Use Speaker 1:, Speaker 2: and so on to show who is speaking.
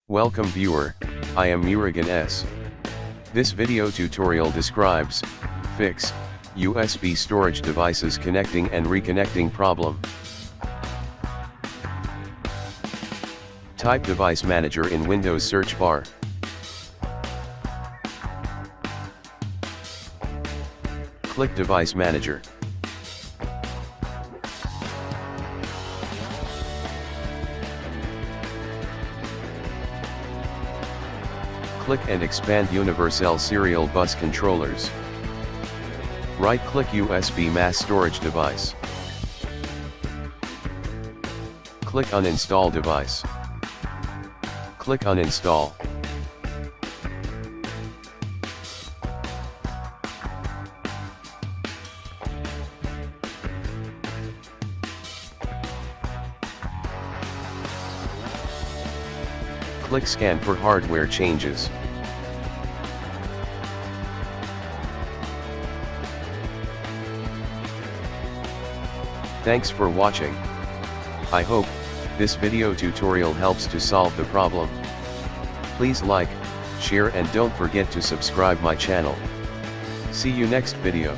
Speaker 1: Welcome viewer, I am Murugan S. This video tutorial describes, fix, USB storage devices connecting and reconnecting problem. Type Device Manager in Windows search bar. Click Device Manager. Click and expand Universal Serial Bus Controllers. Right-click USB Mass Storage Device. Click Uninstall Device. Click Uninstall. Click Scan for hardware changes. Thanks for watching. I hope this video tutorial helps to solve the problem. Please like, share and don't forget to subscribe my channel. See you next video.